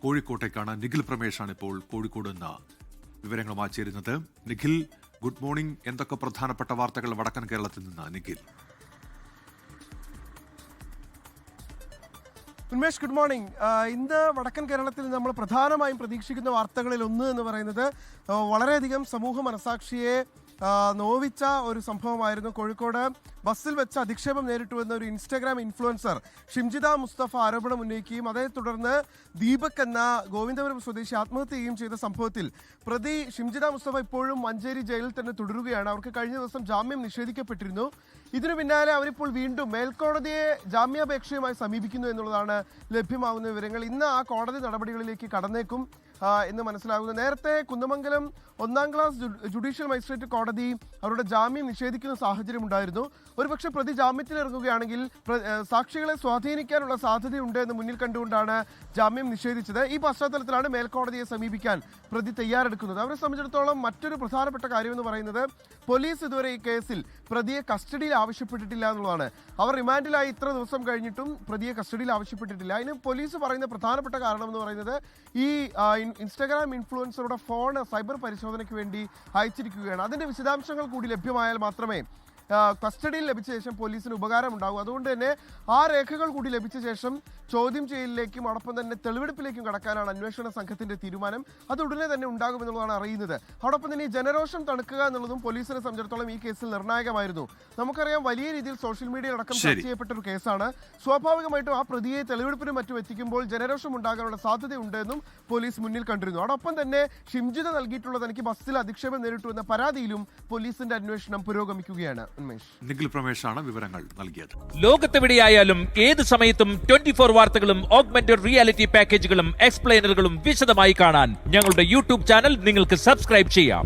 കോഴിക്കോട്ടേക്കാണ്. നിഖിൽ പ്രമേഷാണ് ഇപ്പോൾ കോഴിക്കോട് നിന്ന് വിവരങ്ങളുമായി ചേരുന്നത്. Nikhil, good morning. എന്തൊക്കെ പ്രധാനപ്പെട്ട വാർത്തകൾ വടക്കൻ കേരളത്തിൽ നിന്ന് നിഖിൽ? Unmesh, good morning. ഇന്ന് വടക്കൻ കേരളത്തിൽ നമ്മൾ പ്രധാനമായും പ്രതീക്ഷിക്കുന്ന വാർത്തകളിൽ ഒന്ന് എന്ന് പറയുന്നത് വളരെയധികം സമൂഹ മനസാക്ഷിയെ നോവിച്ച ഒരു സംഭവമായിരുന്നു. കോഴിക്കോട് ബസ്സിൽ വെച്ച് അധിക്ഷേപം നേരിട്ടു എന്ന ഒരു ഇൻസ്റ്റാഗ്രാം ഇൻഫ്ലുവൻസർ ഷിംജിത മുസ്തഫ ആരോപണം ഉന്നയിക്കുകയും അതേ തുടർന്ന് ദീപക് എന്ന ഗോവിന്ദപുരം സ്വദേശി ആത്മഹത്യ ചെയ്യുകയും ചെയ്ത സംഭവത്തിൽ പ്രതി ഷിംജിത മുസ്തഫ ഇപ്പോഴും മഞ്ചേരി ജയിലിൽ തന്നെ തുടരുകയാണ്. അവർക്ക് കഴിഞ്ഞ ദിവസം ജാമ്യം നിഷേധിക്കപ്പെട്ടിരുന്നു. ഇതിനു പിന്നാലെ അവരിപ്പോൾ വീണ്ടും മേൽക്കോടതിയെ ജാമ്യാപേക്ഷയുമായി സമീപിക്കുന്നു എന്നുള്ളതാണ് ലഭ്യമാകുന്ന വിവരങ്ങൾ. ഇന്ന് ആ കോടതി നടപടികളിലേക്ക് കടന്നേക്കും എന്ന് മനസ്സിലാകുന്നു. നേരത്തെ കുന്നമംഗലം 1ാം ക്ലാസ് ജുഡീഷ്യൽ മജിസ്ട്രേറ്റ് കോടതി അവരുടെ ജാമ്യം നിഷേധിക്കുന്ന സാഹചര്യം ഉണ്ടായിരുന്നു. ഒരുപക്ഷെ പ്രതി ജാമ്യത്തിലിറങ്ങുകയാണെങ്കിൽ സാക്ഷികളെ സ്വാധീനിക്കാനുള്ള സാധ്യതയുണ്ട് എന്ന് മുന്നിൽ കണ്ടുകൊണ്ടാണ് ജാമ്യം നിഷേധിച്ചത്. ഈ പശ്ചാത്തലത്തിലാണ് മേൽക്കോടതിയെ സമീപിക്കാൻ പ്രതി തയ്യാറെടുക്കുന്നത്. അവരെ സംബന്ധിച്ചിടത്തോളം മറ്റൊരു പ്രധാനപ്പെട്ട കാര്യമെന്ന് പറയുന്നത് പോലീസ് ഇതുവരെ ഈ കേസിൽ പ്രതിയെ കസ്റ്റഡിയിൽ ആവശ്യപ്പെട്ടിട്ടില്ല എന്നുള്ളതാണ്. അവർ റിമാൻഡിലായി ഇത്ര ദിവസം കഴിഞ്ഞിട്ടും പ്രതിയെ കസ്റ്റഡിയിൽ ആവശ്യപ്പെട്ടിട്ടില്ല. അതിന് പോലീസ് പറയുന്ന പ്രധാനപ്പെട്ട കാരണം എന്ന് പറയുന്നത് ഈ ഇൻസ്റ്റാഗ്രാം ഇൻഫ്ലുവൻസറുടെ ഫോൺ സൈബർ പരിശോധനയ്ക്ക് വേണ്ടി അയച്ചിരിക്കുകയാണ്. അതിന്റെ വിശദാംശങ്ങൾ കൂടി ലഭ്യമായാൽ മാത്രമേ കസ്റ്റഡിയിൽ ലഭിച്ച ശേഷം പോലീസിന് ഉപകാരമുണ്ടാകും. അതുകൊണ്ട് തന്നെ ആ രേഖകൾ കൂടി ലഭിച്ച ശേഷം ചോദ്യം ചെയ്യലിലേക്കും അതോടൊപ്പം തന്നെ തെളിവെടുപ്പിലേക്കും കടക്കാനാണ് അന്വേഷണ സംഘത്തിന്റെ തീരുമാനം. അത് ഉടനെ തന്നെ ഉണ്ടാകുമെന്നുള്ളതാണ് അറിയുന്നത്. അതോടൊപ്പം തന്നെ ഈ ജനരോഷം തണുക്കുക എന്നുള്ളതും പോലീസിനെ സംബന്ധിച്ചിടത്തോളം ഈ കേസിൽ നിർണായകമായിരുന്നു. നമുക്കറിയാം, വലിയ രീതിയിൽ സോഷ്യൽ മീഡിയയിൽ അടക്കം ചർച്ച ചെയ്യപ്പെട്ട ഒരു കേസാണ്. സ്വാഭാവികമായിട്ടും ആ പ്രതിയെ തെളിവെടുപ്പിനും മറ്റും എത്തിക്കുമ്പോൾ ജനരോഷം ഉണ്ടാകാനുള്ള സാധ്യതയുണ്ടെന്നും പോലീസ് മുന്നിൽ കണ്ടിരുന്നു. അതോടൊപ്പം തന്നെ ഷിംജിത നൽകിയിട്ടുള്ള തനിക്ക് ബസ്സിൽ അധിക്ഷേപം നേരിട്ടു എന്ന പരാതിയിലും പോലീസിന്റെ അന്വേഷണം പുരോഗമിക്കുകയാണ്. നിഖിൽ പ്രമേഷാണ് വിവരങ്ങൾ നൽകിയത്. ലോകത്തെവിടെയായാലും ഏത് സമയത്തും 24 വാർത്തകളും ഓഗ്മെന്റഡ് റിയാലിറ്റി പാക്കേജുകളും എക്സ്പ്ലെയിനറുകളും വിശദമായി കാണാൻ ഞങ്ങളുടെ യൂട്യൂബ് ചാനൽ നിങ്ങൾക്ക് സബ്സ്ക്രൈബ് ചെയ്യാം.